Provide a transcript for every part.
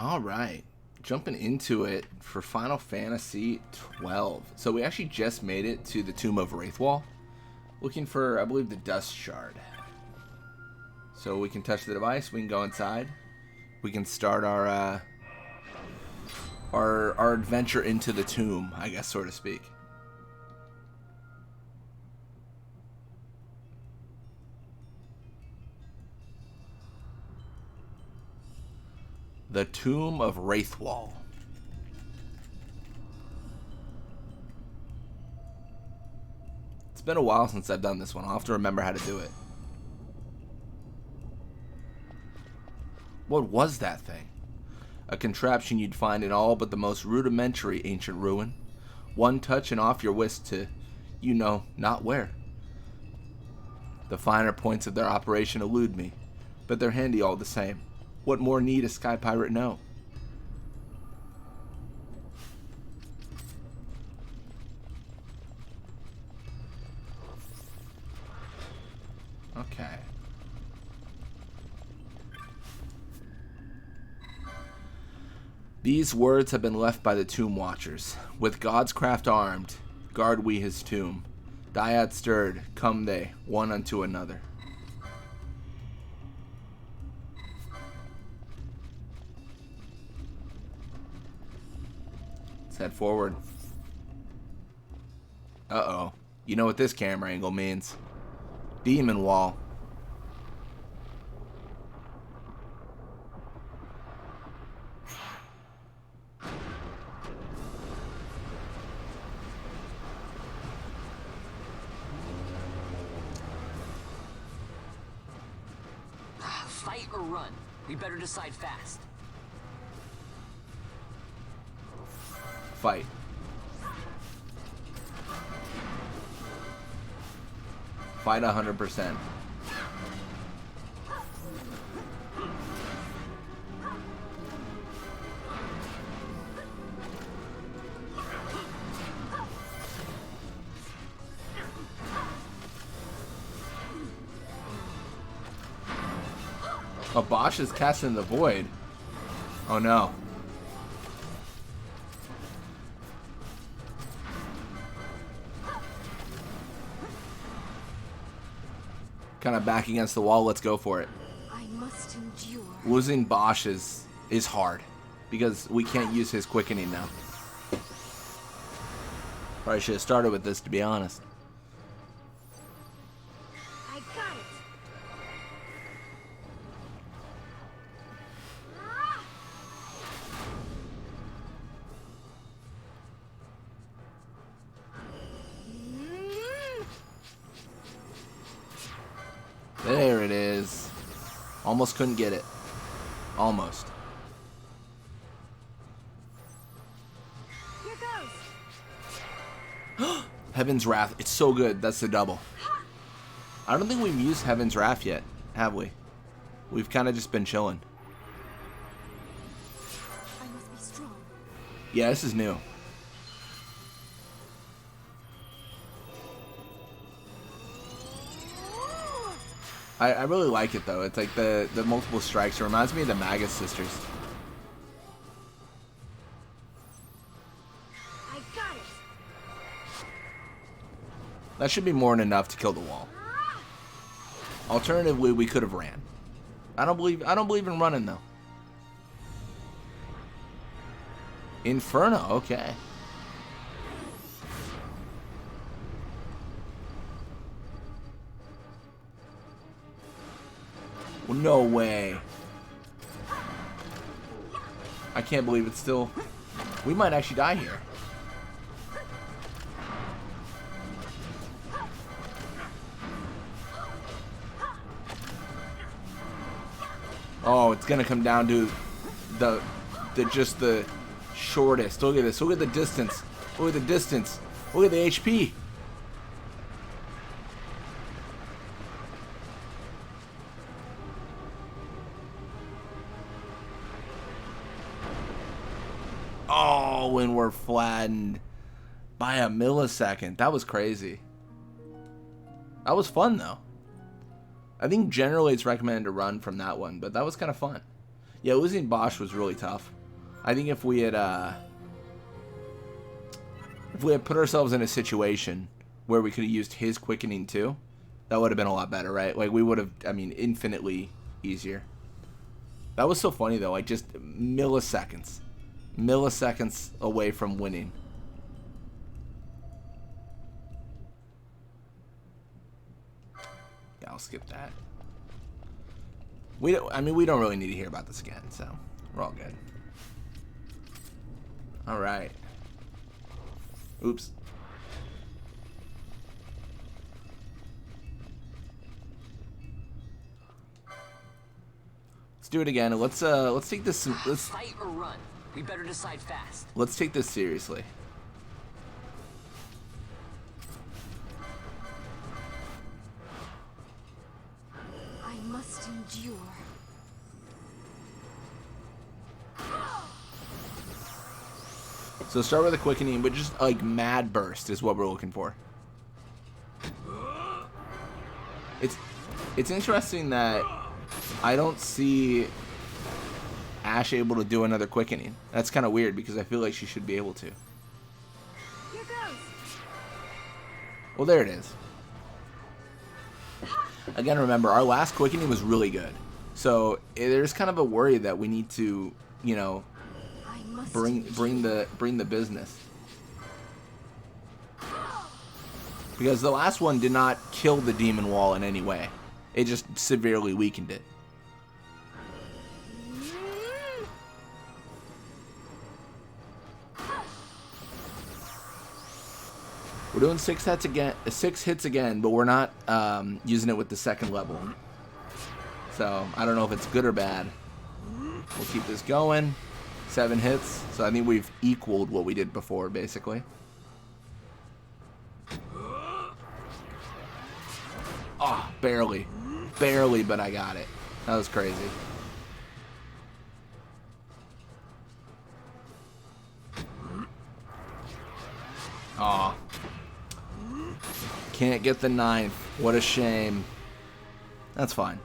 Alright, jumping into it for Final Fantasy 12. So we actually just made it to the Tomb of Raithwall. Looking for, I believe, the Dust Shard. So we can touch the device, we can go inside. We can start our adventure into the tomb, I guess, so to speak. The Tomb of Raithwall. It's been a while since I've done this one. I'll have to remember how to do it. What was that thing? A contraption you'd find in all but the most rudimentary ancient ruin. One touch and off you're whisked to, you know, not where. The finer points of their operation elude me, but they're handy all the same. What more need a sky pirate know? Okay. These words have been left by the Tomb Watchers. With God's craft armed, guard we his tomb. Dyad stirred, come they, one unto another. Let's head forward. Uh-oh. You know what this camera angle means. Demon wall. Fight or run? We better decide fast. Fight. Fight 100%. Oh, Bosch is casting the void. Oh no. Kind of back against the wall. Let's go for it. I must endure. Losing Bosch is hard because we can't use his quickening now. Probably should have started with this, to be honest. I got it. There it is. Almost couldn't get it. Almost. Here goes. Heaven's Wrath. It's so good. That's the double. I don't think we've used Heaven's Wrath yet, have we? We've kind of just been chilling. I must be strong. Yeah, this is new. I really like it, though. It's like the multiple strikes. It reminds me of the Magus Sisters. I got it. That should be more than enough to kill the wall. Alternatively, we could have ran. I don't believe in running, though. Inferno, okay. Well, no way. I can't believe it's still... We might actually die here. Oh, it's gonna come down to just the shortest. Look at this. Look at the distance. Look at the distance. Look at the HP. Oh, and we're flattened by a millisecond. That was crazy. That was fun, though. I think generally it's recommended to run from that one, but that was kind of fun. Yeah, losing Bosch was really tough. I think if we had put ourselves in a situation where we could have used his quickening too, that would have been a lot better, right? Like, we would have, I mean, infinitely easier. That was so funny, though. Like, just milliseconds. Milliseconds away from winning. Yeah, I'll skip that. We don't really need to hear about this again, so we're all good. All right. Oops. Let's do it again. Let's take this. Fight or run. We better decide fast. Let's take this seriously. I must endure. So start with a quickening, but just like mad burst is what we're looking for. It's interesting that I don't see Ash able to do another quickening. That's kind of weird because I feel like she should be able to. Here goes. Well, there it is. Again, remember, our last quickening was really good. So there's kind of a worry that we need to, you know, I must bring the business. Because the last one did not kill the demon wall in any way. It just severely weakened it. We're doing 6 hits again, but we're not using it with the second level. So I don't know if it's good or bad. We'll keep this going. 7 hits. So I think we've equaled what we did before, basically. Oh, barely. Barely, but I got it. That was crazy. Aw. Can't get the 9th. What a shame. That's fine.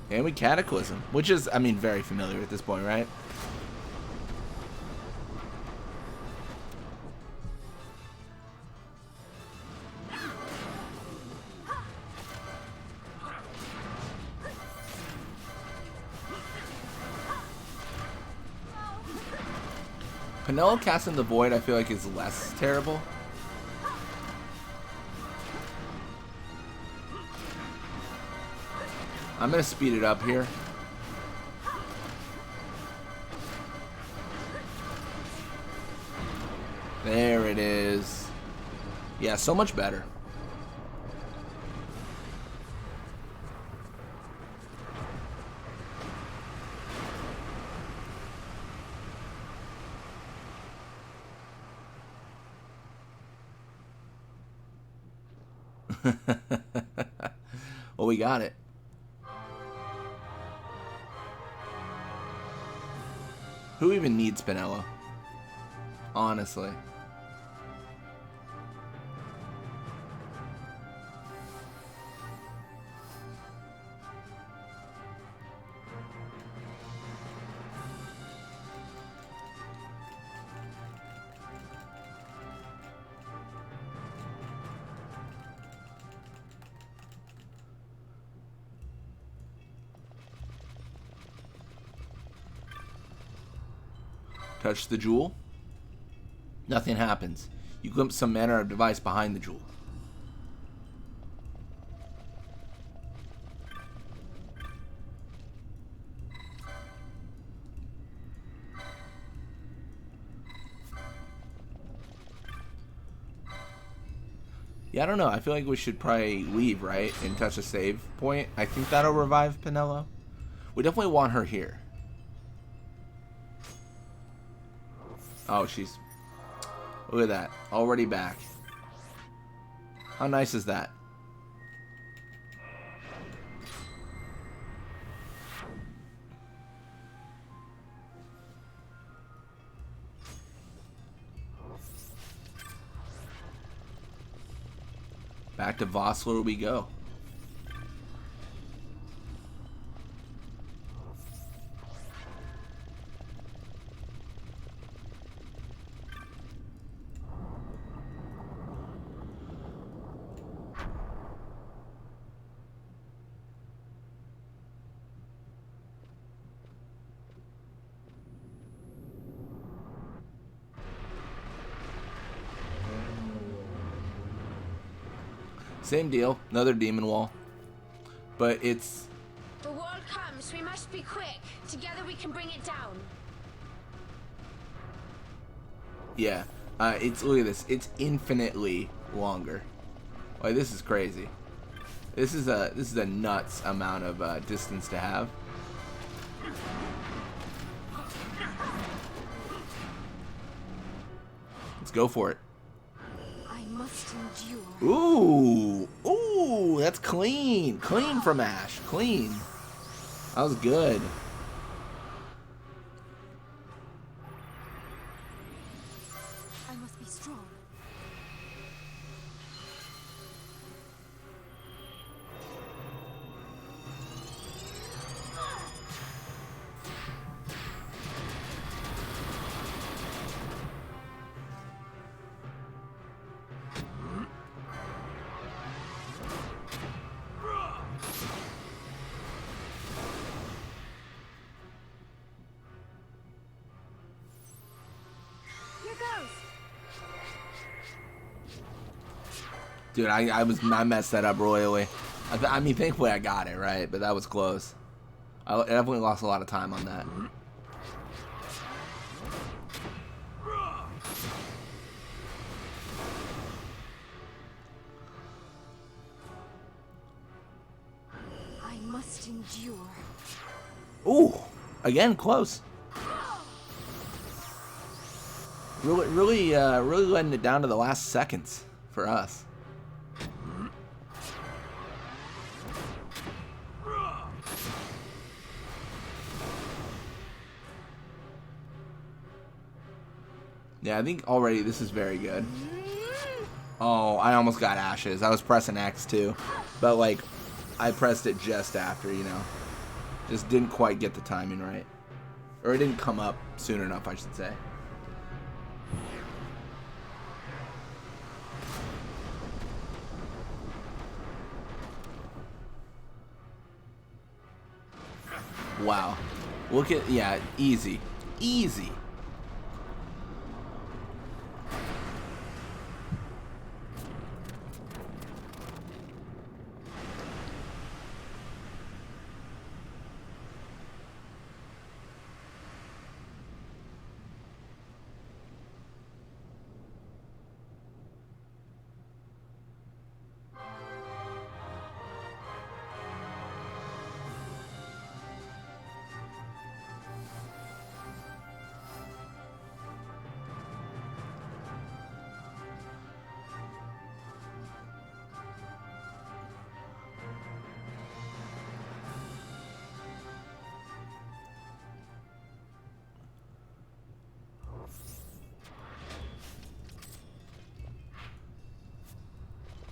And we Cataclysm, which is, I mean, very familiar at this point, right? Penelo casting the Void, I feel like, is less terrible. I'm going to speed it up here. There it is. Yeah, so much better. Well, we got it. Who even needs Penelo? Honestly. Touch the jewel. Nothing happens. You glimpse some manner of device behind the jewel. Yeah, I don't know. I feel like we should probably leave, right? And touch a save point. I think that'll revive Penelo. We definitely want her here. Oh, she's... Look at that. Already back. How nice is that? Back to Vossler we go. Same deal. Another demon wall. But it's... The wall comes. We must be quick. Together we can bring it down. Yeah. It's... Look at this. It's infinitely longer. Like, this is crazy. This is a nuts amount of distance to have. Let's go for it. I must endure. Ooh, ooh, that's clean. Clean from Ash. Clean. That was good. I must be strong. Here goes. Dude, I messed that up royally. I mean, thankfully I got it, right? But that was close. I definitely lost a lot of time on that. I must endure. Ooh, again, close. Really letting it down to the last seconds for us. Yeah, I think already this is very good. Oh, I almost got ashes. I was pressing X too. But, like, I pressed it just after, you know. Just didn't quite get the timing right. Or it didn't come up soon enough, I should say. Wow. Look at, yeah, easy. Easy.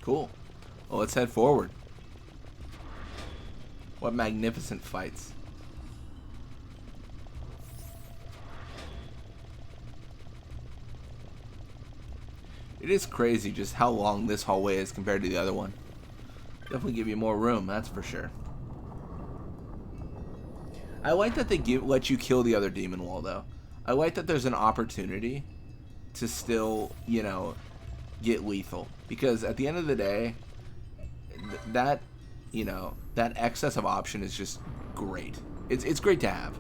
Cool. Well, let's head forward. What magnificent fights. It is crazy just how long this hallway is compared to the other one. Definitely give you more room, that's for sure. I like that they let you kill the other demon wall, though. I like that there's an opportunity to still, you know, get lethal. Because at the end of the day, that, you know, that excess of option is just great. It's great to have.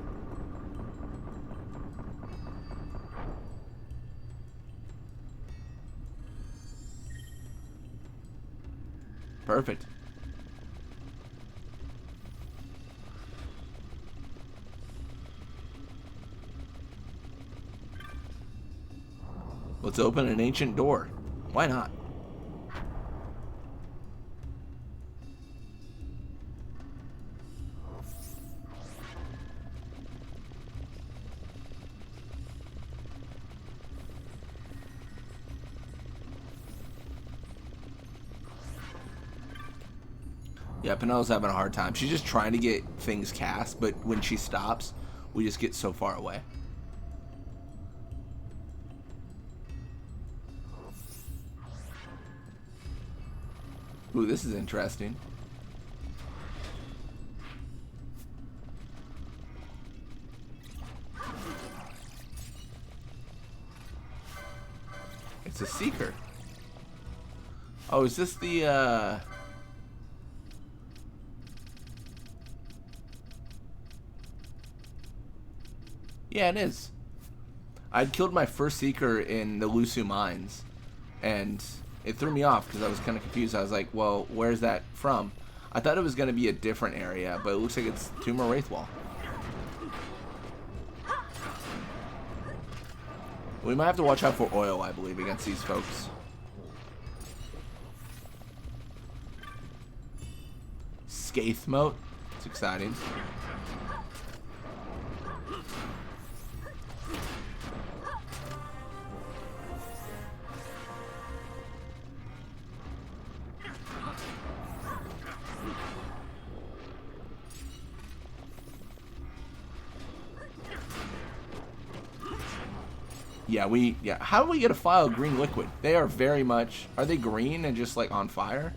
Perfect. Let's open an ancient door. Why not? Yeah, Penelo's having a hard time. She's just trying to get things cast, but when she stops, we just get so far away. Ooh, this is interesting. It's a seeker. Oh, is this the, Yeah, it is. I'd killed my first Seeker in the Lusu Mines, and it threw me off because I was kind of confused. I was like, well, where's that from? I thought it was going to be a different area, but it looks like it's Tomb of Raithwall. We might have to watch out for oil, I believe, against these folks. Scathe moat. It's exciting. Yeah, how do we get a file of green liquid? They are very much, are they green and just like on fire?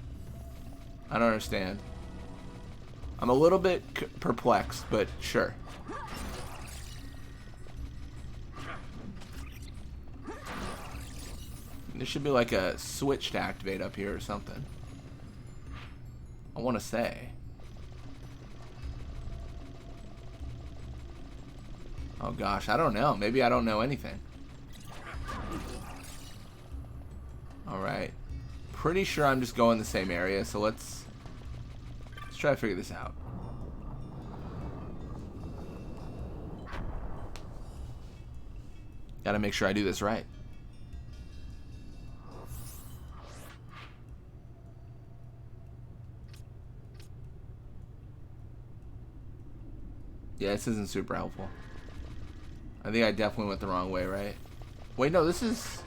I don't understand. I'm a little bit perplexed, but sure. There should be like a switch to activate up here or something. I want to say. Oh gosh, I don't know. Maybe I don't know anything. Alright. Pretty sure I'm just going the same area, so let's try to figure this out. Gotta make sure I do this right. Yeah, this isn't super helpful. I think I definitely went the wrong way, right? Wait, no, this is...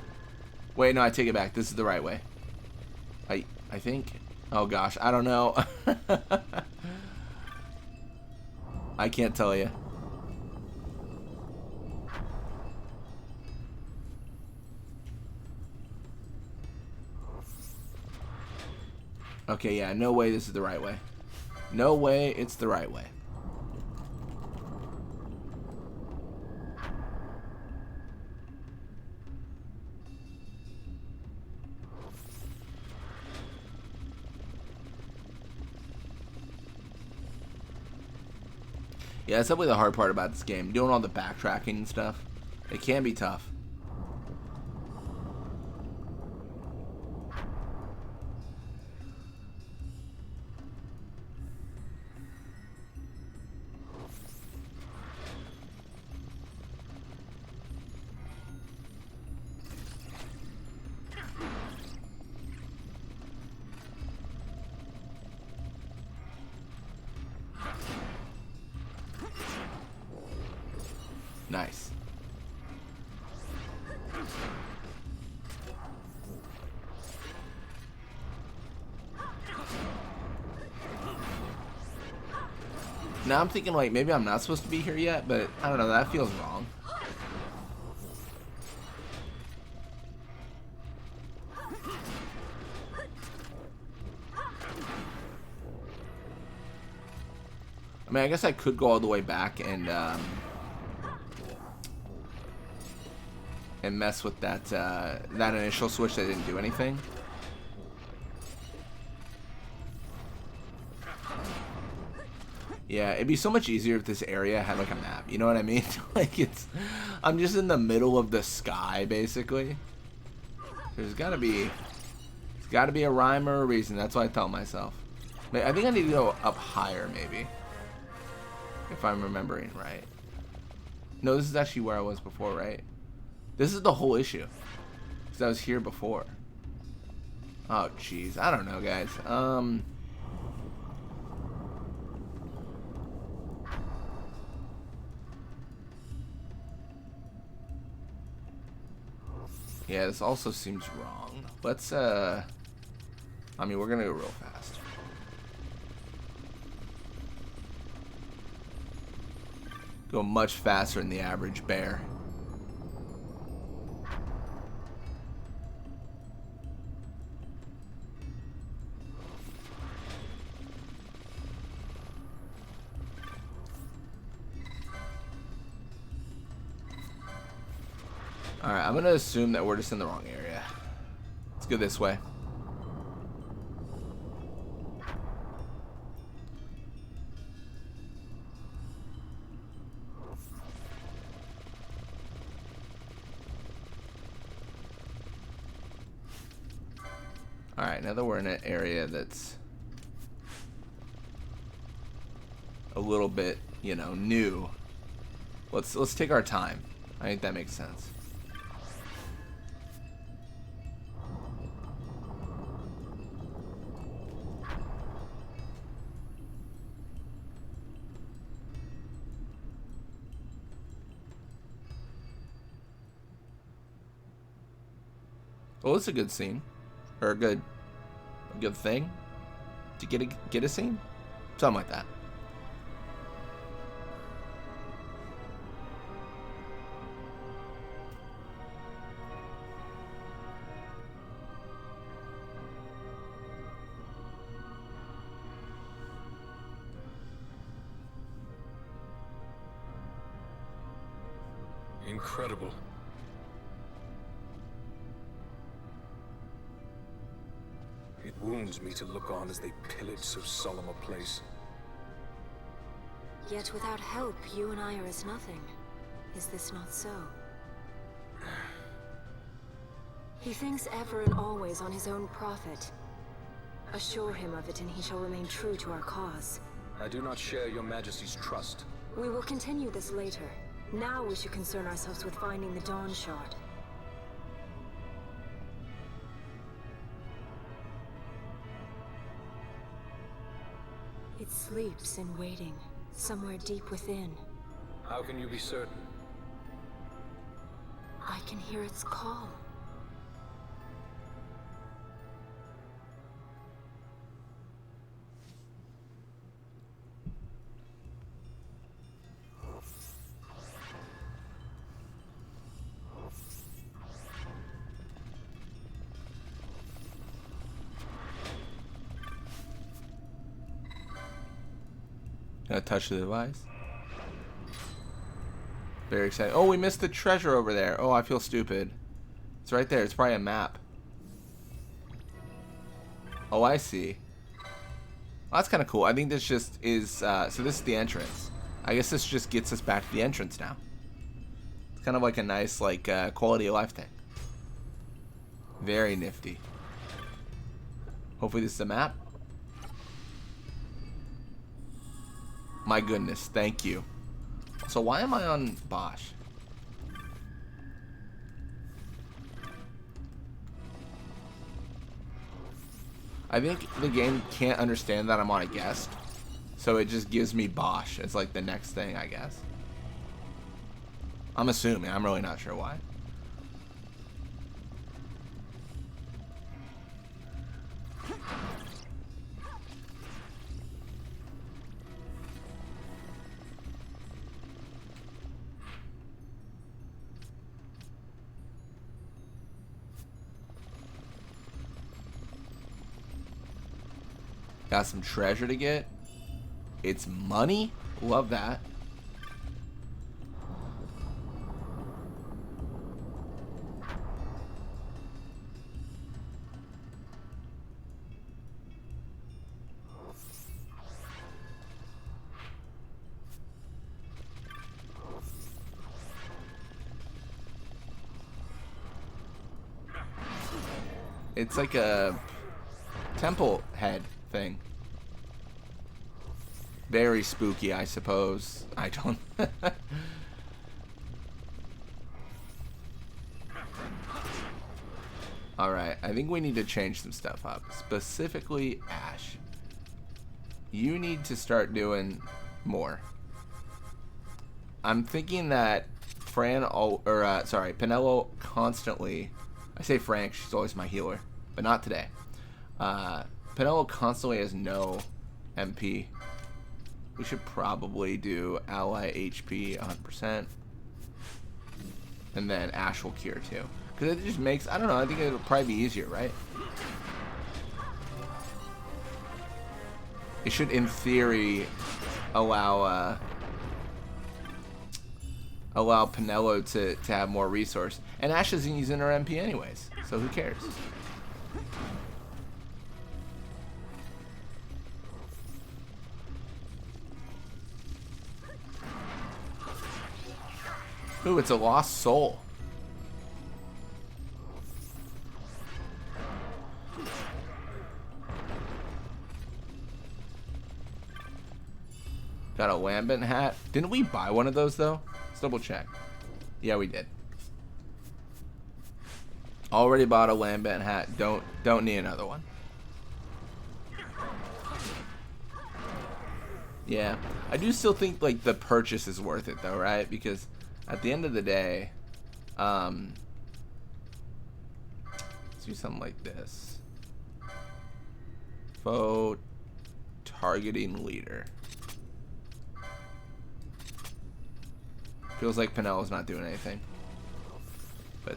Wait, no, I take it back. This is the right way. I think... Oh, gosh. I don't know. I can't tell you. Okay, yeah. No way this is the right way. No way it's the right way. Yeah, that's definitely the hard part about this game. Doing all the backtracking and stuff. It can be tough. Nice. Now I'm thinking like maybe I'm not supposed to be here yet, but I don't know, that feels wrong. I mean, I guess I could go all the way back and mess with that that initial switch that didn't do anything. Yeah, it'd be so much easier if this area had like a map. You know what I mean? Like I'm just in the middle of the sky basically. There's gotta be a rhyme or a reason. That's what I tell myself. I think I need to go up higher maybe, if I'm remembering right. No, this is actually where I was before, right? This is the whole issue. Because I was here before. Oh, jeez. I don't know, guys. Yeah, this also seems wrong. Let's, I mean, we're gonna go real fast. Go much faster than the average bear. Alright, I'm gonna assume that we're just in the wrong area. Let's go this way. Alright, now that we're in an area that's a little bit, you know, new, let's take our time. I think that makes sense. Well, it's a good scene, or a good thing to get a scene, something like that. Incredible. It wounds me to look on as they pillage so solemn a place. Yet without help, you and I are as nothing. Is this not so? He thinks ever and always on his own profit. Assure him of it and he shall remain true to our cause. I do not share your majesty's trust. We will continue this later. Now we should concern ourselves with finding the Dawn Shard. It sleeps in waiting, somewhere deep within. How can you be certain? I can hear its call. Gonna touch the device. Very excited. Oh, we missed the treasure over there. Oh, I feel stupid. It's right there. It's probably a map. Oh, I see. Well, that's kind of cool. I think this just is... so this is the entrance. I guess this just gets us back to the entrance now. It's kind of like a nice, like, quality of life thing. Very nifty. Hopefully this is a map. My goodness, thank you. So why am I on Bosch? I think the game can't understand that I'm on a guest, so it just gives me Bosch as like the next thing, I guess. I'm assuming. I'm really not sure why. Got some treasure to get. It's money. Love that. It's like a temple head thing. Very spooky, I suppose. I don't... Alright, I think we need to change some stuff up. Specifically, Ash. You need to start doing more. I'm thinking that Penelo constantly... I say Frank, she's always my healer. But not today. Penelo constantly has no MP. We should probably do ally HP 100%. And then Ash will cure too. Because it just makes, I don't know, I think it'll probably be easier, right? It should, in theory, allow Penelo to have more resource. And Ash isn't using her MP anyways, so who cares? Ooh, it's a lost soul. Got a lambent hat. Didn't we buy one of those though? Let's double check. Yeah, we did. Already bought a lambent hat. Don't need another one. Yeah, I do still think like the purchase is worth it though, right? Because at the end of the day, let's do something like this. Foe targeting leader. Feels like Penelo's not doing anything. But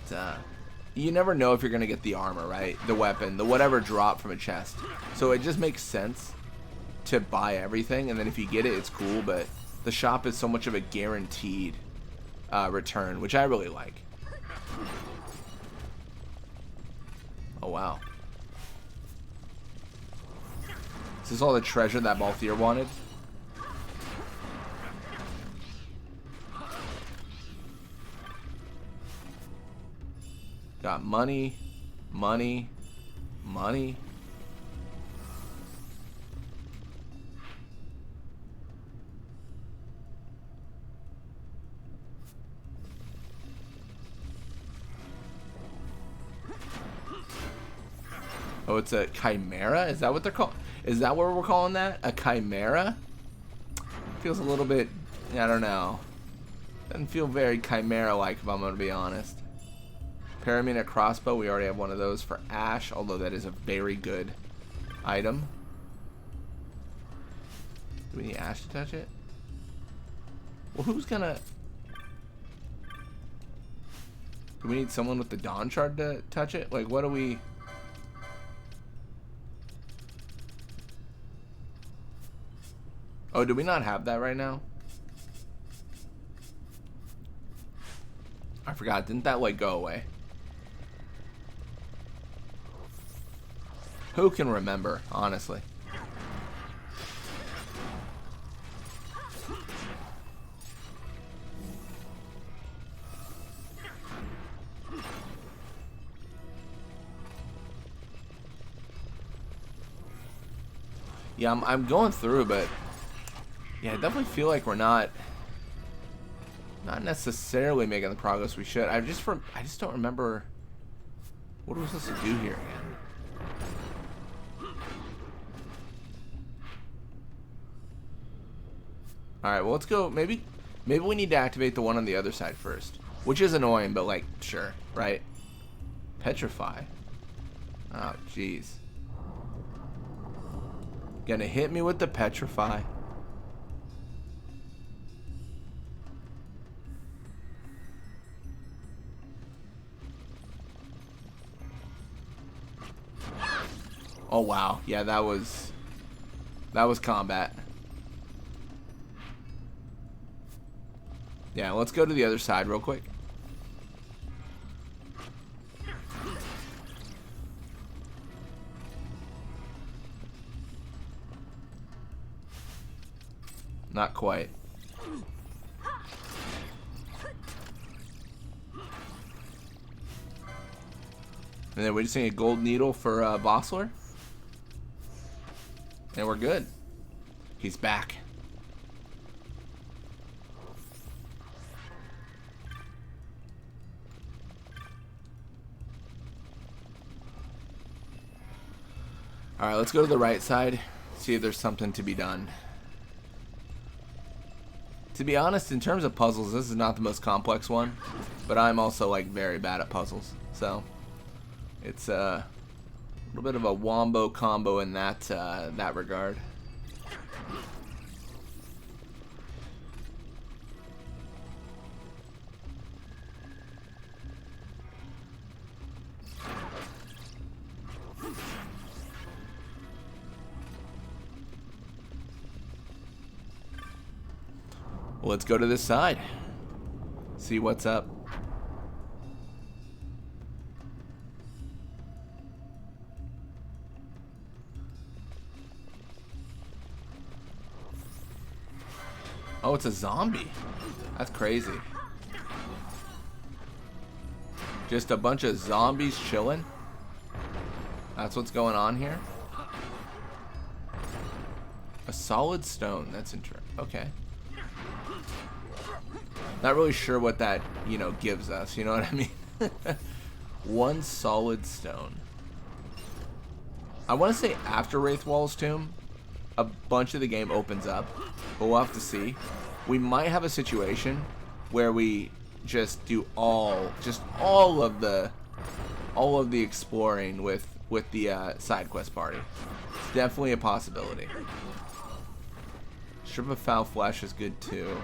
you never know if you're gonna get the armor, right? The weapon, the whatever drop from a chest. So it just makes sense to buy everything, and then if you get it, it's cool. But the shop is so much of a guaranteed return, which I really like. Oh wow. Is this all the treasure that Balthier wanted? Got money, money, money. Oh, it's a chimera? Is that what they're called? Is that what we're calling that? A chimera? Feels a little bit, I don't know. Doesn't feel very chimera-like, if I'm going to be honest. Paramina crossbow, we already have one of those for Ash, although that is a very good item. Do we need Ash to touch it? Well, who's gonna... Do we need someone with the Dawn Shard to touch it? Like, what do we... Oh, do we not have that right now? I forgot. Didn't that, like, go away? Who can remember, honestly? Yeah, I'm going through, but yeah, I definitely feel like we're not necessarily making the progress we should. I just don't remember what are we supposed to do here again. All right, well, let's go. Maybe we need to activate the one on the other side first, which is annoying, but like, sure, right? Petrify. Oh, jeez. Gonna hit me with the petrify. Oh wow, yeah, that was combat. Yeah, let's go to the other side real quick. Not quite. And then we just need a gold needle for Bossler. And we're good. He's back. Alright, let's go to the right side. See if there's something to be done. To be honest, in terms of puzzles, this is not the most complex one, but I'm also like very bad at puzzles, so it's a little bit of a wombo combo in that that regard. Well, let's go to this side. See what's up. Oh, it's a zombie. That's crazy. Just a bunch of zombies chilling. That's what's going on here. A solid stone. That's interesting. Okay. Not really sure what that, you know, gives us. You know what I mean? One solid stone. I want to say after Raithwall's tomb, a bunch of the game opens up. But we'll have to see. We might have a situation where we just do all of the exploring with the side quest party. It's definitely a possibility. Strip of foul flesh is good too.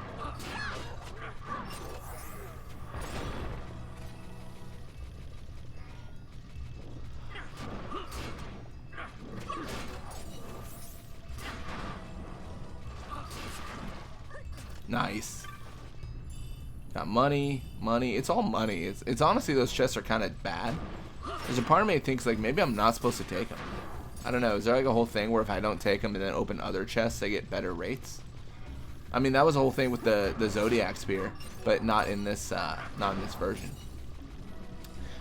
Nice. Got money. It's all money. It's honestly, those chests are kind of bad. There's a part of me that thinks like maybe I'm not supposed to take them. I don't know. Is there like a whole thing where if I don't take them and then open other chests, I get better rates? I mean, that was the whole thing with the Zodiac Spear, but not in this version.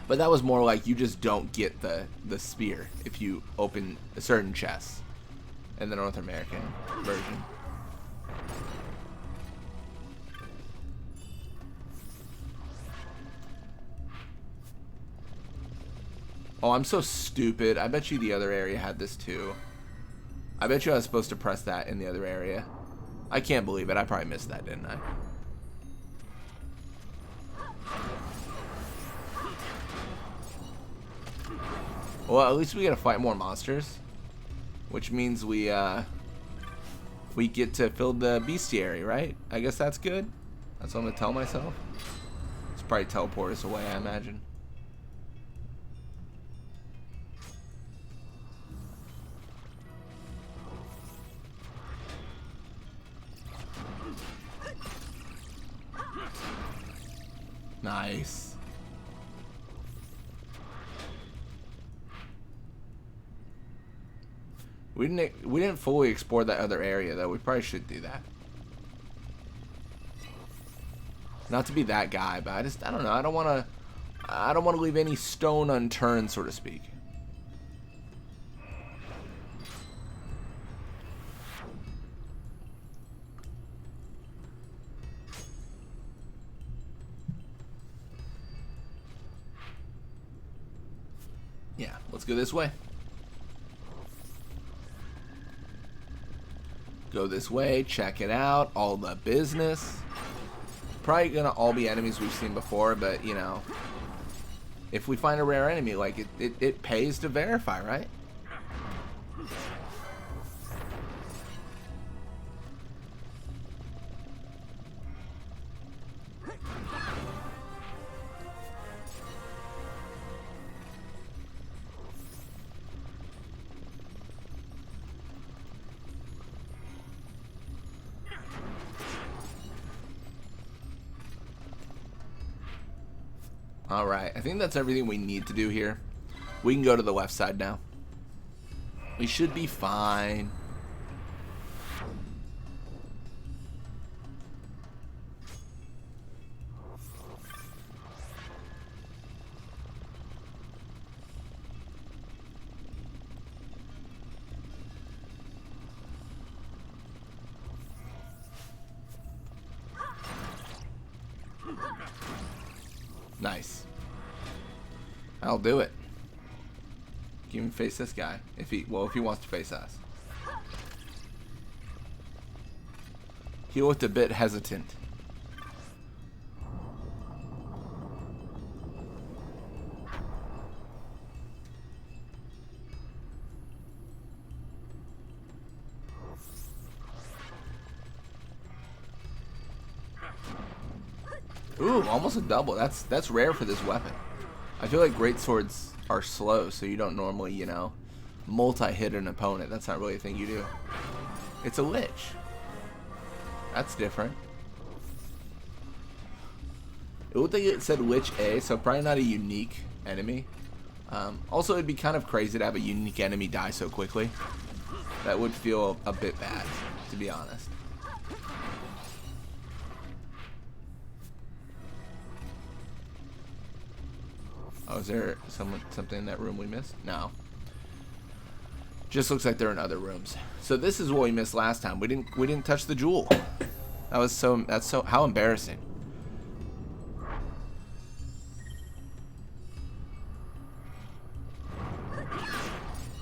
But that was more like you just don't get the spear if you open a certain chest in the North American version. Oh, I'm so stupid. I bet you the other area had this too. I bet you I was supposed to press that in the other area. I can't believe it. I probably missed that, didn't I? Well, at least we get to fight more monsters, which means we get to fill the bestiary, right? I guess that's good. That's what I'm gonna tell myself. It's probably teleport us away, I imagine. Nice. We didn't fully explore that other area though. We probably should do that. Not to be that guy, but I don't know. I don't want to leave any stone unturned, so to speak. Yeah, let's go this way. Go this way, check it out, all the business. Probably gonna all be enemies we've seen before, but you know, if we find a rare enemy, like it pays to verify, right? Alright, I think that's everything we need to do here. We can go to the left side now. We should be fine. Nice. I'll do it. You can face this guy if he wants to face us. He looked a bit hesitant. Ooh, almost a double. That's rare for this weapon. I feel like greatswords are slow, so you don't normally, you know, multi-hit an opponent. That's not really a thing you do. It's a lich. That's different. It looked like it said Lich A, so probably not a unique enemy. Also, it'd be kind of crazy to have a unique enemy die so quickly. That would feel a bit bad, to be honest. Oh, is there something in that room we missed? No. Just looks like they're in other rooms. So this is what we missed last time. We didn't touch the jewel. That's so how embarrassing.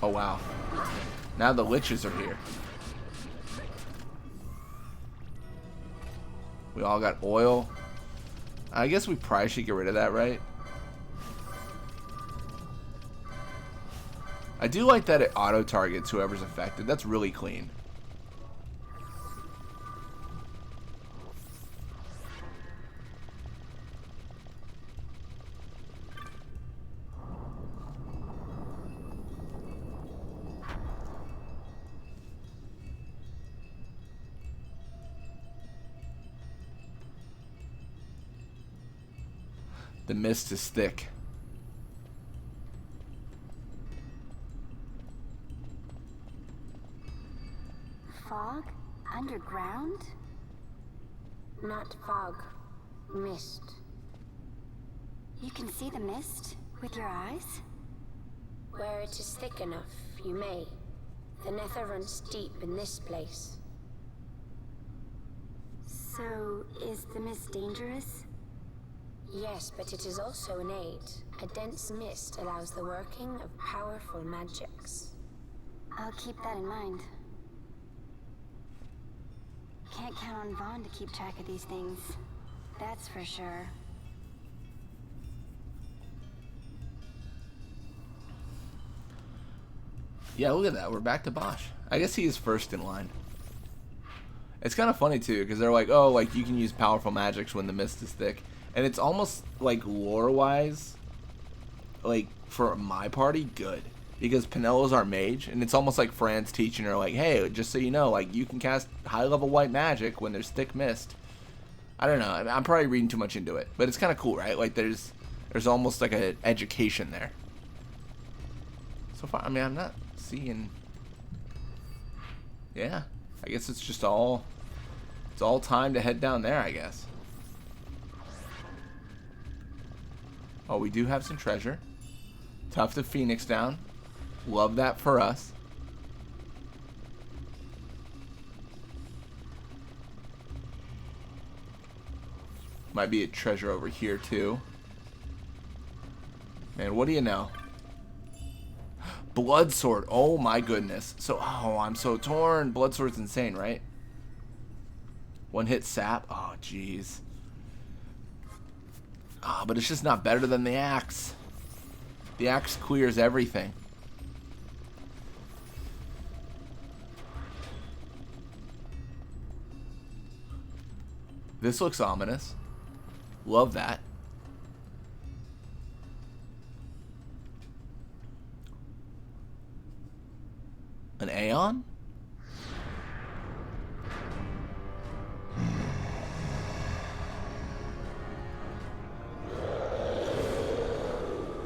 Oh wow. Now the liches are here. We all got oil. I guess we probably should get rid of that, right? I do like that it auto-targets whoever's affected. That's really clean. The mist is thick. Fog? Underground? Not fog. Mist. You can see the mist with your eyes? Where it is thick enough, you may. The nether runs deep in this place. So, is the mist dangerous? Yes, but it is also an aid. A dense mist allows the working of powerful magics. I'll keep that in mind. Can't count on Vaughn to keep track of these things. That's for sure. Yeah, look at that. We're back to Bosch. I guess he is first in line. It's kind of funny, too, because they're like, oh, like, you can use powerful magics when the mist is thick. And it's almost, like, lore-wise, like, for my party, good. Because Penelo's our mage, and it's almost like Fran's teaching her, like, hey, just so you know, like, you can cast high-level white magic when there's thick mist. I don't know. I'm probably reading too much into it. But it's kind of cool, right? Like, there's almost like an education there. So far, I mean, I'm not seeing... Yeah. I guess it's just all... It's all time to head down there, I guess. Oh, we do have some treasure. Tuft of Phoenix down. Love that for us. Might be a treasure over here too. Man, what do you know? Blood sword. Oh my goodness. So, oh, I'm so torn. Blood sword's insane, right? One hit sap. Oh, jeez. Ah, but it's just not better than the axe. The axe clears everything. This looks ominous. Love that. An Aeon?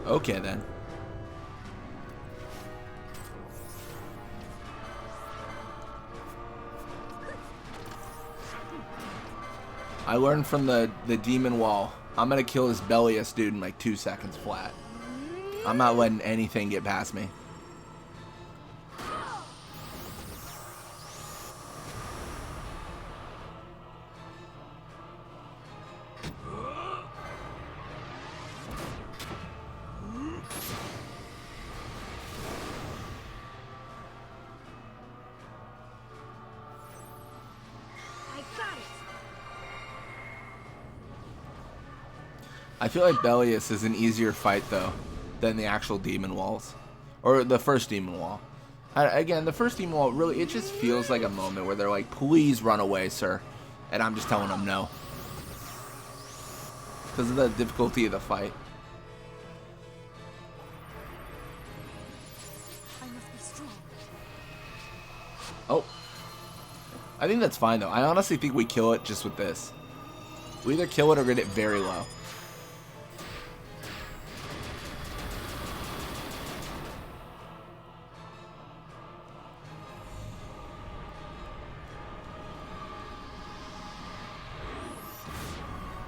Okay then. I learned from the demon wall. I'm gonna kill this Bellius dude in like 2 seconds flat. I'm not letting anything get past me. I feel like Bellius is an easier fight, though, than the actual demon walls. Or the first demon wall. Again, the first demon wall, really, it just feels like a moment where they're like, please run away, sir. And I'm just telling them no. Because of the difficulty of the fight. I must be strong. Oh. I think that's fine, though. I honestly think we kill it just with this. We either kill it or get it very low.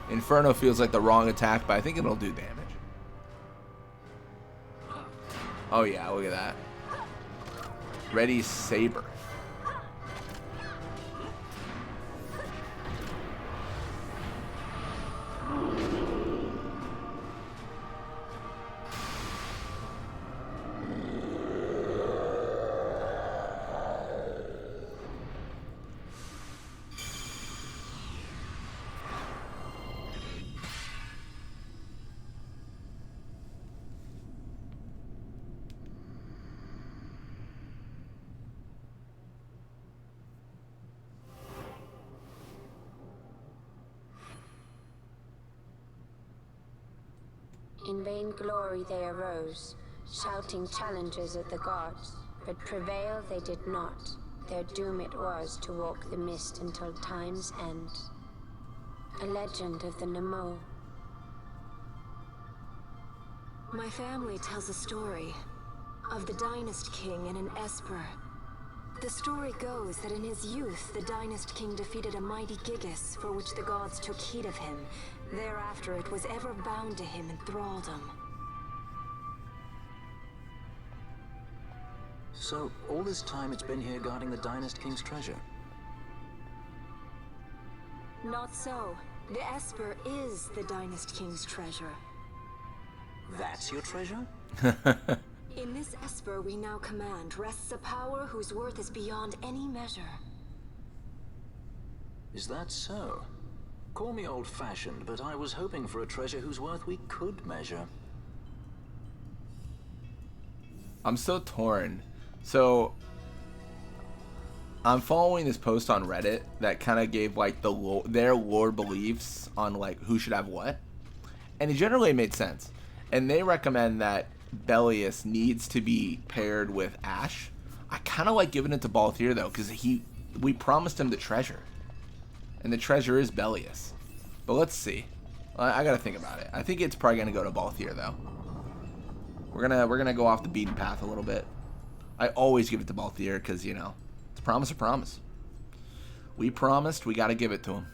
Inferno feels like the wrong attack, but I think it'll do damage. Oh yeah, look at that. Ready saber. In vain glory they arose, shouting challenges at the gods, but prevail they did not. Their doom it was to walk the mist until time's end. A legend of the Nemo. My family tells a story of the Dynast King and an Esper. The story goes that in his youth, the Dynast King defeated a mighty Gigas, for which the gods took heed of him. Thereafter, it was ever bound to him in thraldom. So, all this time it's been here guarding the Dynast King's treasure? Not so. The Esper is the Dynast King's treasure. That's your treasure? In this Esper we now command rests a power whose worth is beyond any measure. Is that so? Call me old-fashioned, but I was hoping for a treasure whose worth we could measure. I'm so torn. So I'm following this post on Reddit that kind of gave like their lore beliefs on like who should have what, and it generally made sense. And they recommend that Belius needs to be paired with Ash. I kind of like giving it to Balthier though, because we promised him the treasure, and the treasure is Belius. But let's see. I gotta think about it. I think it's probably gonna go to Balthier though. We're gonna go off the beaten path a little bit. I always give it to Balthier because, you know, it's promise or promise. We promised, we gotta give it to him.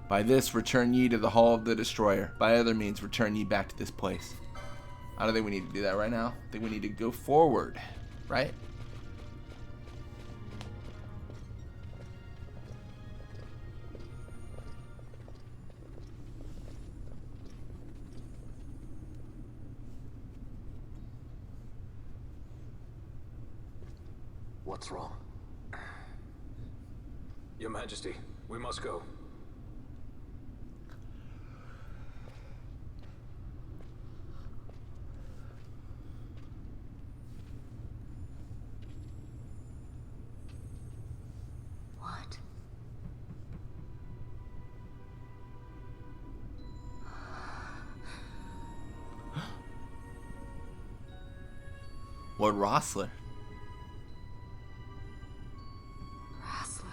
By this, return ye to the hall of the destroyer. By other means, return ye back to this place. I don't think we need to do that right now. I think we need to go forward, right? What's wrong? Your Majesty, we must go. What? Lord Rossler. Rassler.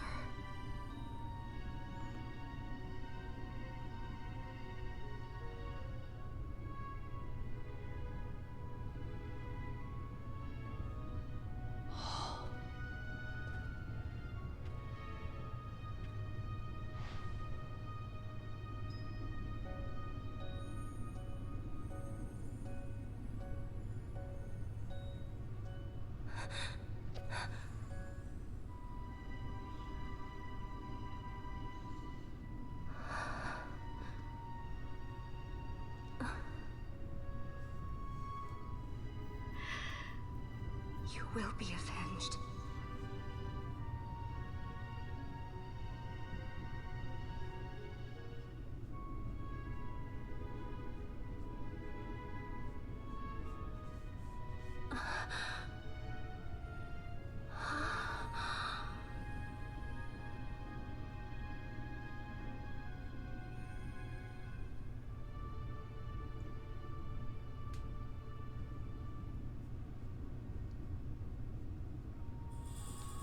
You will be avenged.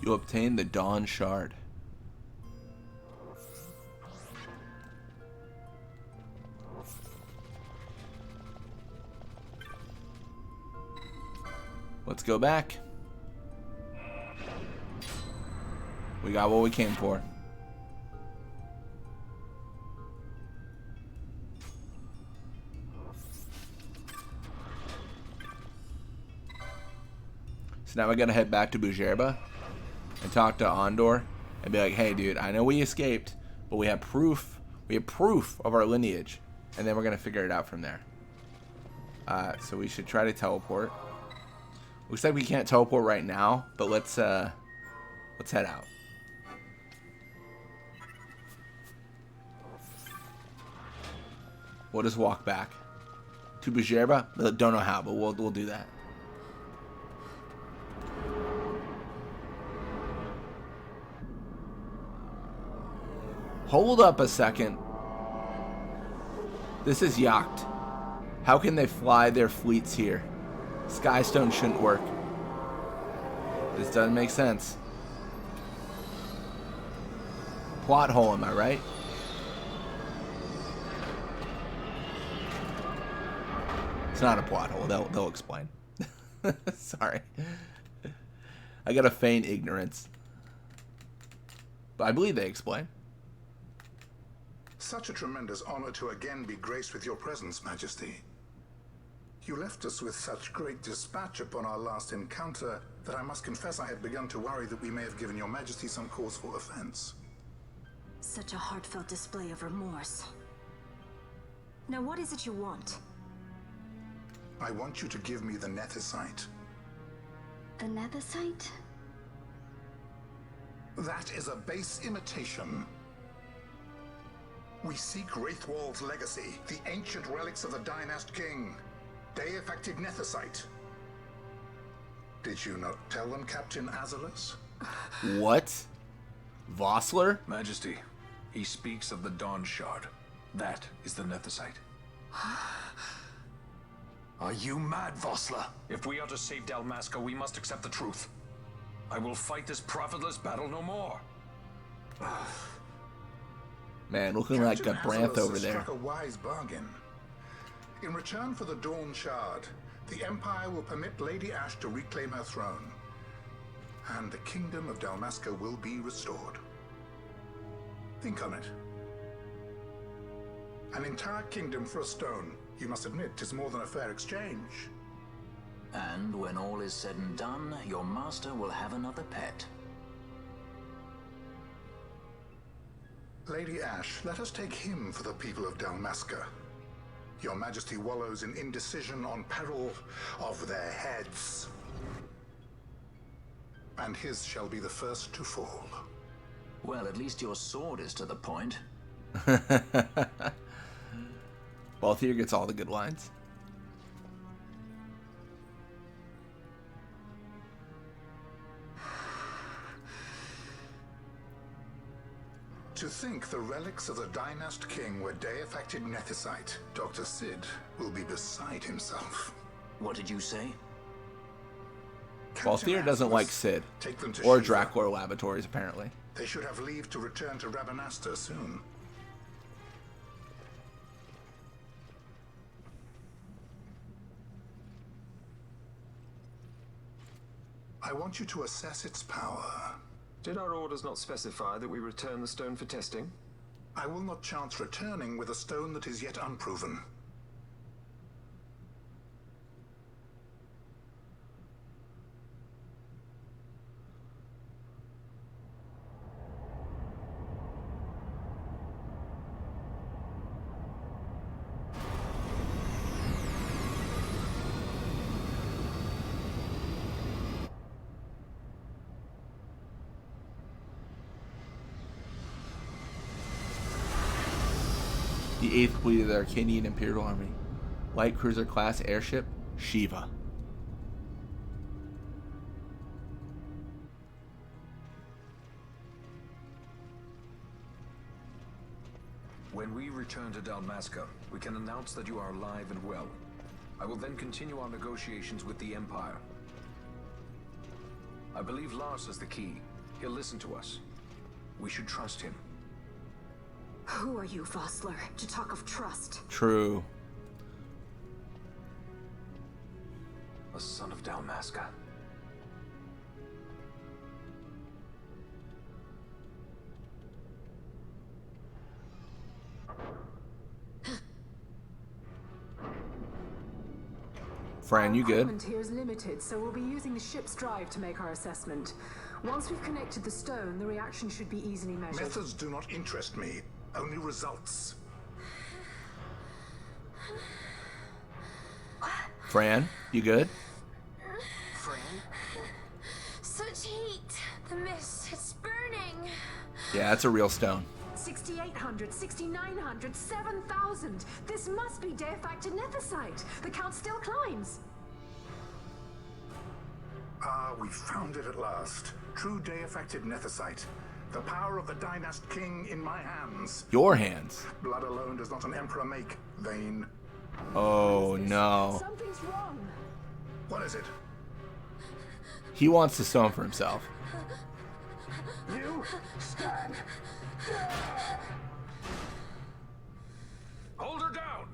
You obtain the Dawn Shard. let's go back. We got what we came for. So now we gotta head back to Bujerba and talk to Ondor and be like, hey dude, I know we escaped, but we have proof. We have proof of our lineage. And then we're gonna figure it out from there. So we should try to teleport. Looks like we can't teleport right now, but let's head out. We'll just walk back to Bujerba. Don't know how, but we'll do that. Hold up a second. This is Yacht. How can they fly their fleets here? Skystone shouldn't work. This doesn't make sense. Plot hole, am I right? It's not a plot hole. They'll explain. Sorry. I gotta feign ignorance. But I believe they explain. Such a tremendous honor to again be graced with your presence, Majesty. You left us with such great dispatch upon our last encounter that I must confess I had begun to worry that we may have given your Majesty some cause for offense. Such a heartfelt display of remorse. Now what is it you want? I want you to give me the Nethicite. The Nethicite? That is a base imitation. We seek Raithwall's legacy, the ancient relics of the Dynast King. They affected Nethicite. Did you not tell them, Captain Azelus? What? Vossler? Majesty, he speaks of the Dawn Shard. That is the Nethicite. Are you mad, Vossler? If we are to save Dalmasca, we must accept the truth. I will fight this profitless battle no more. Man, looking like a Branth over there. Struck a wise bargain. In return for the Dawn Shard, the Empire will permit Lady Ash to reclaim her throne, and the kingdom of Dalmasca will be restored. Think on it. An entire kingdom for a stone. You must admit, 'tis more than a fair exchange. And when all is said and done, your master will have another pet. Lady Ash, let us take him for the people of Dalmasca. Your Majesty wallows in indecision on peril of their heads. And his shall be the first to fall. Well, at least your sword is to the point. Balthier gets all the good lines. To think the relics of the Dynast King were day-affected Nethicite, Dr. Sid will be beside himself. What did you say? Balthier doesn't like Sid. Take them to Or Shiva. Dracula Laboratories, apparently. They should have leave to return to Rabanasta soon. I want you to assess its power. Did our orders not specify that we return the stone for testing? I will not chance returning with a stone that is yet unproven. The 8th fleet of the Arcadian Imperial Army. Light cruiser class airship, Shiva. When we return to Dalmasca, we can announce that you are alive and well. I will then continue our negotiations with the Empire. I believe Lars has the key. He'll listen to us. We should trust him. Who are you, Vossler, to talk of trust? True. A son of Dalmasca. Fran, you good? Equipment here is limited, so we'll be using the ship's drive to make our assessment. Once we've connected the stone, the reaction should be easily measured. Methods do not interest me, only results. Fran, you good? Fran? Such heat! The mist, it's burning! Yeah, that's a real stone. 6,800, 6,900, 7,000! This must be deified nethicite! The count still climbs! Ah, we found it at last. True day-affected nethicite. The power of the Dynast King in my hands. Your hands. Blood alone does not an emperor make, Vayne. Oh, no. Something's wrong! What is it? He wants the stone for himself. You stand. Hold her down!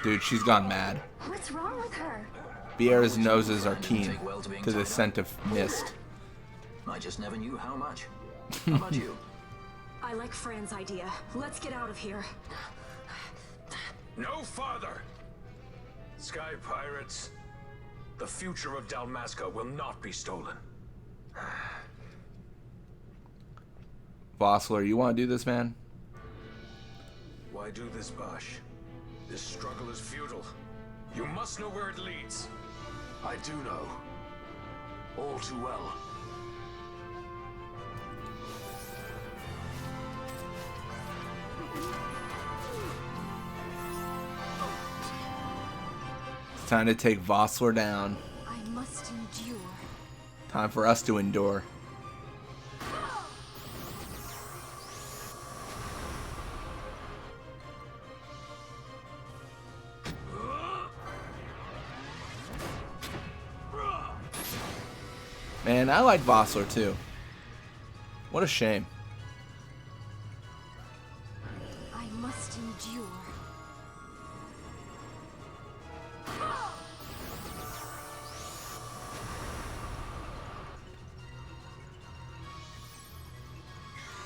Dude, she's gone mad. What's wrong with her? Vieira's noses are keen Take well to being to the tied scent of mist. I just never knew how much. How about you? I like Fran's idea. Let's get out of here. No farther! Sky pirates, the future of Dalmasca will not be stolen. Vossler, you want to do this, man? Why do this, Bosch? This struggle is futile. You must know where it leads. I do know. All too well. It's time to take Vossler down. I must endure. Time for us to endure. Man, I like Vossler too. What a shame. I must endure.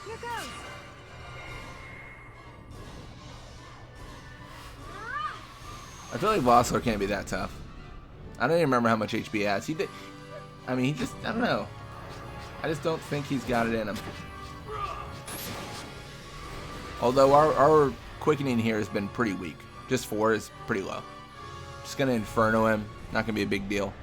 Here goes! I feel like Vossler can't be that tough. I don't even remember how much HP he has. He did. I mean, he just, I don't know. I just don't think he's got it in him. Although our quickening here has been pretty weak. Just 4 is pretty low. Just gonna Inferno him. Not gonna be a big deal.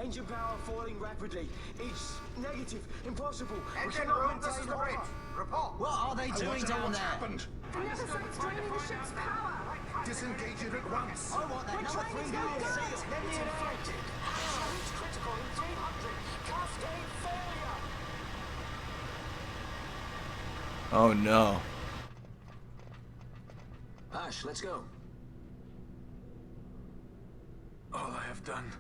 Engine power falling rapidly. It's negative. Impossible. Engine room, this is the bridge. Report. What are they doing down there? Happened? The nethicite's draining the ship's power! Disengage it at once. I want that We're number trying 3 to go unit good. seal. Let me infect it. Charge critical in 300. Cascade failure. Oh no. Ash, let's go. All I have done,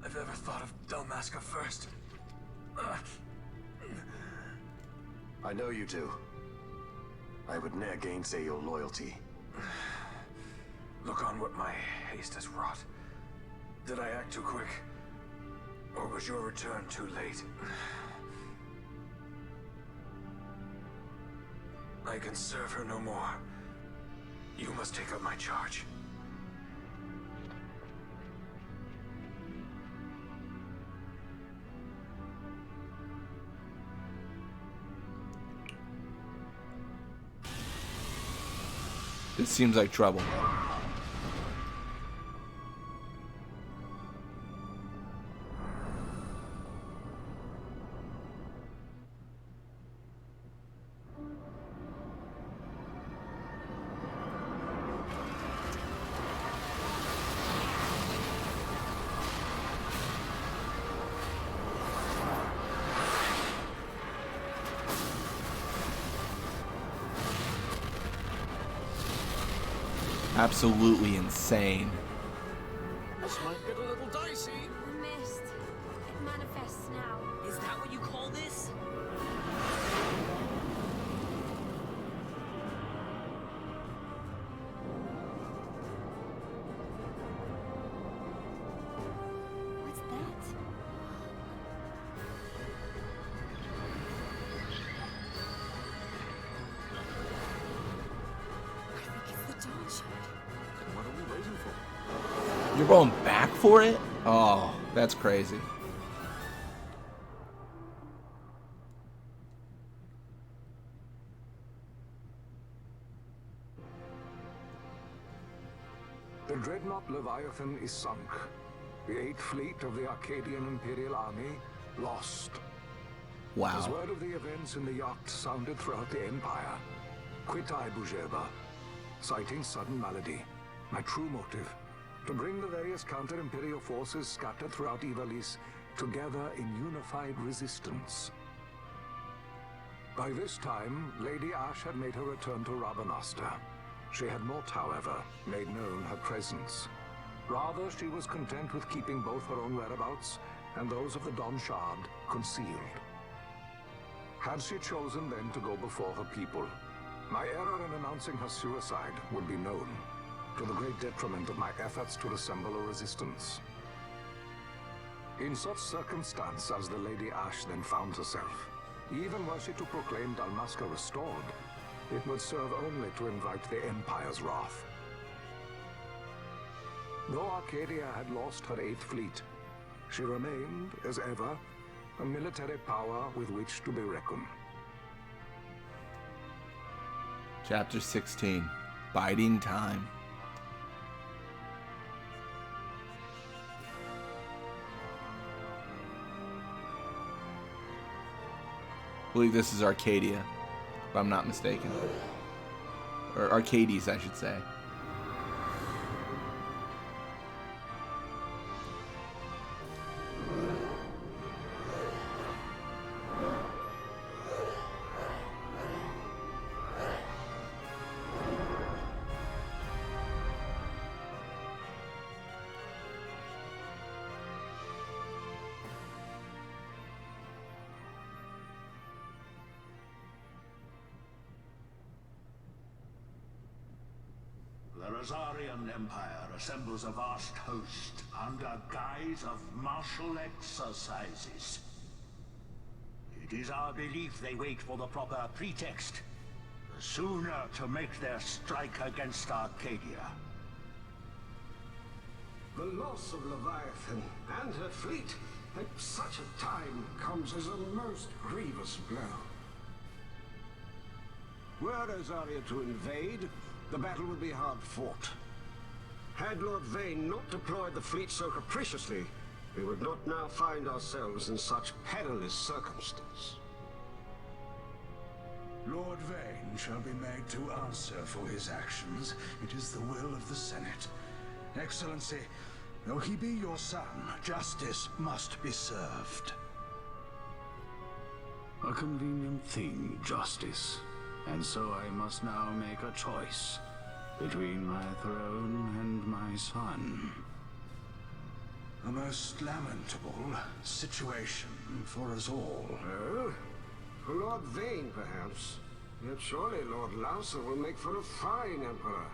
I've ever thought of Dalmasca first. I know you do. I would ne'er gainsay your loyalty. Look on what my haste has wrought. Did I act too quick? Or was your return too late? I can serve her no more. You must take up my charge. This seems like trouble. Absolutely insane. This might get a little dicey. The mist. It manifests now. Is that what you call this? What's that? I think it's the dawn shard. Then what are we waiting for? You're going back for it? Oh, that's crazy. The dreadnought Leviathan is sunk. The 8th fleet of the Arcadian Imperial Army lost. As Wow. word of the events in the yacht sounded throughout the Empire, quit I Bujeba, citing sudden malady. My true motive, to bring the various counter-imperial forces scattered throughout Ivalice together in unified resistance. By this time, Lady Ash had made her return to Rabanasta. She had not, however, made known her presence. Rather, she was content with keeping both her own whereabouts and those of the Dawn Shard concealed. Had she chosen then to go before her people, my error in announcing her suicide would be known, to the great detriment of my efforts to assemble a resistance. In such circumstance as the Lady Ash then found herself, even were she to proclaim Dalmasca restored, it would serve only to invite the Empire's wrath. Though Arcadia had lost her 8th fleet, she remained, as ever, a military power with which to be reckoned. Chapter 16. Biding Time. I believe this is Arcadia, if I'm not mistaken. Or Arcades, I should say. The Rosarian Empire assembles a vast host under guise of martial exercises. It is our belief they wait for the proper pretext, the sooner to make their strike against Arcadia. The loss of Leviathan and her fleet at such a time comes as a most grievous blow. Were Rosaria to invade, the battle would be hard fought. Had Lord Vayne not deployed the fleet so capriciously, we would not now find ourselves in such perilous circumstance. Lord Vayne shall be made to answer for his actions. It is the will of the Senate. Excellency, though he be your son, justice must be served. A convenient thing, justice. And so I must now make a choice between my throne and my son. A most lamentable situation for us all. Oh? For Lord Vayne, perhaps. Yet surely Lord Lauser will make for a fine emperor.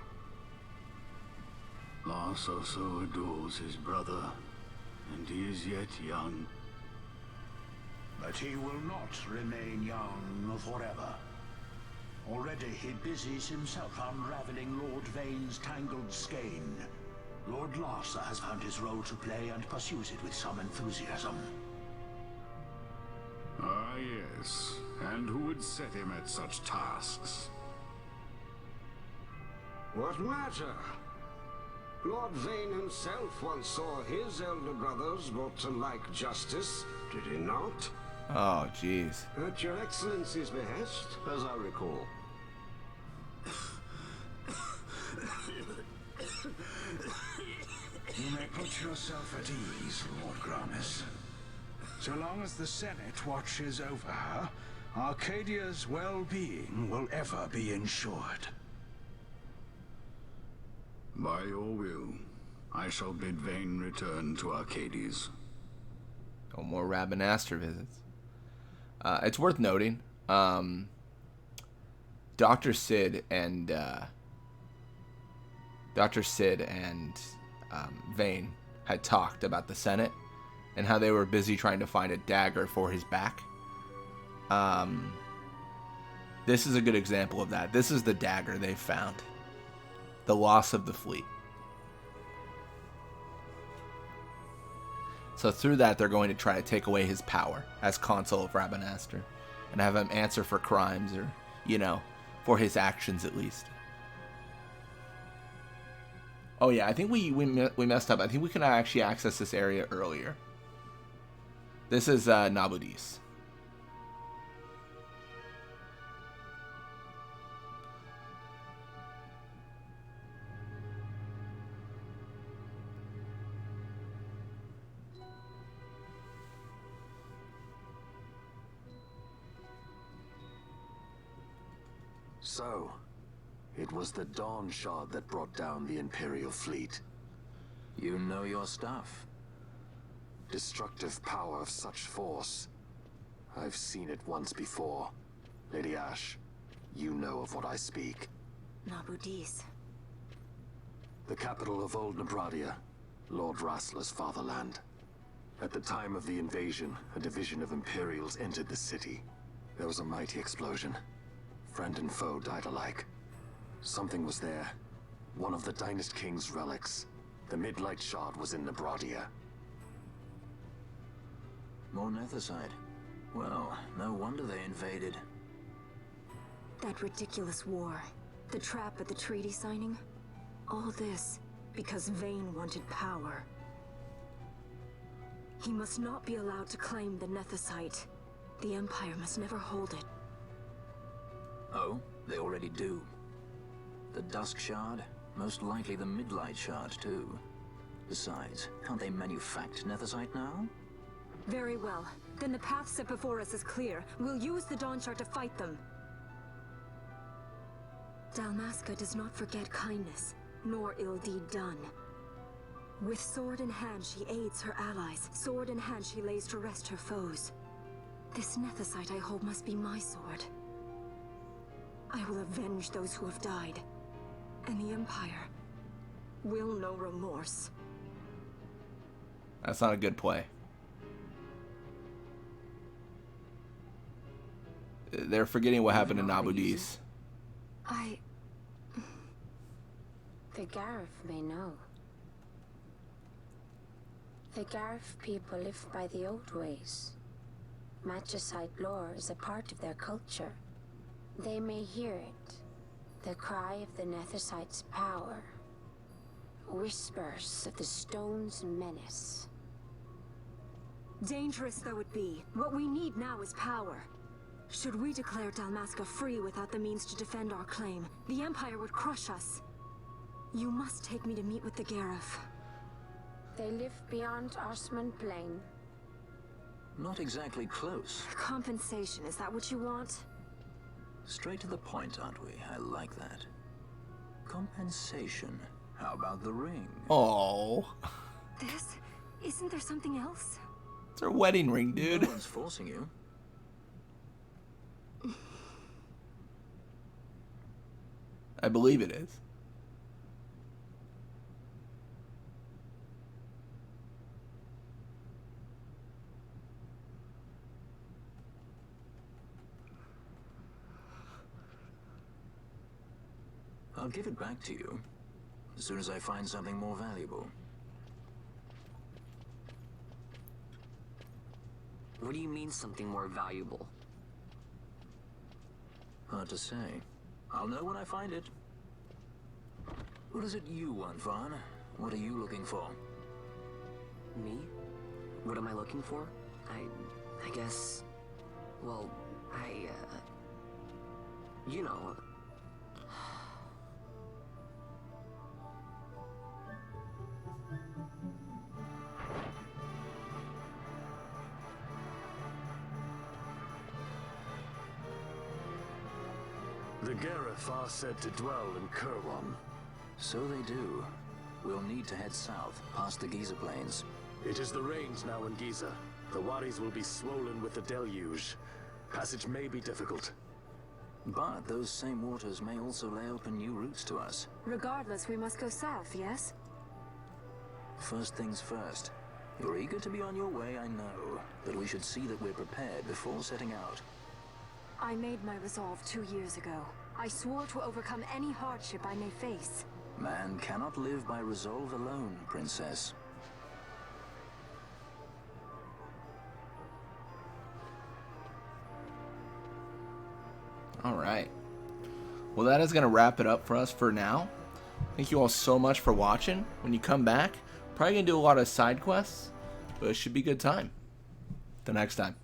Lauser so adores his brother, and he is yet young. But he will not remain young forever. Already he busies himself unraveling Lord Vayne's tangled skein. Lord Larsa has found his role to play and pursues it with some enthusiasm. Ah, yes. And who would set him at such tasks? What matter? Lord Vayne himself once saw his elder brothers brought to like justice, did he not? Oh, jeez. At your Excellency's behest, as I recall. You may put yourself at ease, Lord Gramis. So long as the Senate watches over her, Arcadia's well-being will ever be ensured. By your will, I shall bid Vayne return to Arcades. Oh, more Rabanastre visits. It's worth noting, Dr. Sid and Vayne had talked about the Senate and how they were busy trying to find a dagger for his back. This is a good example of that. This is the dagger they found. The loss of the fleet. So through that, they're going to try to take away his power as consul of Rabanastre and have him answer for crimes, or, you know, for his actions at least. Oh yeah, I think we messed up. I think we can actually access this area earlier. This is Nabudis. So, it was the Dawn Shard that brought down the Imperial fleet. You know your stuff. Destructive power of such force. I've seen it once before. Lady Ash, you know of what I speak. Nabudis. The capital of Old Nebradia, Lord Rassler's fatherland. At the time of the invasion, a division of Imperials entered the city. There was a mighty explosion. Friend and foe died alike. Something was there. One of the Dynast Kings' relics. The Midlight Shard was in Nebradia. More Nethersite. Well, no wonder they invaded. That ridiculous war. The trap at the treaty signing. All this because Vayne wanted power. He must not be allowed to claim the Nethersite. The Empire must never hold it. Oh, they already do. The Dusk Shard? Most likely the Midlight Shard, too. Besides, can't they manufacture Nethersite now? Very well. Then the path set before us is clear. We'll use the Dawn Shard to fight them. Dalmasca does not forget kindness, nor ill deed done. With sword in hand, she aids her allies. Sword in hand, she lays to rest her foes. This Nethersite I hold must be my sword. I will avenge those who have died. And the Empire will know remorse. That's not a good play. They're forgetting what happened to Nabudis. The Garif may know. The Garif people live by the old ways. Magicite lore is a part of their culture. They may hear it. The cry of the Nethersite's power. Whispers of the stone's menace. Dangerous though it be, what we need now is power. Should we declare Dalmasca free without the means to defend our claim, the Empire would crush us. You must take me to meet with the Garif. They live beyond Osman Plain. Not exactly close. Compensation, is that what you want? Straight to the point, aren't we? I like that. Compensation. How about the ring? Oh. This? Isn't there something else? It's her wedding ring, dude. No one's forcing you. I believe it is. I'll give it back to you as soon as I find something more valuable. What do you mean something more valuable? Hard to say. I'll know when I find it. What is it you want, Vaughn? What are you looking for? Me? What am I looking for? I guess... Well, you know... The Garif are said to dwell in Kirwan. So they do. We'll need to head south, past the Giza Plains. It is the rains now in Giza. The wadis will be swollen with the deluge. Passage may be difficult. But those same waters may also lay open new routes to us. Regardless, we must go south, yes? First things first. You're eager to be on your way, I know. But we should see that we're prepared before setting out. I made my resolve 2 years ago. I swore to overcome any hardship I may face. Man cannot live by resolve alone, Princess. All right. Well, that is going to wrap it up for us for now. Thank you all so much for watching. When you come back, probably going to do a lot of side quests, but it should be a good time. Till next time.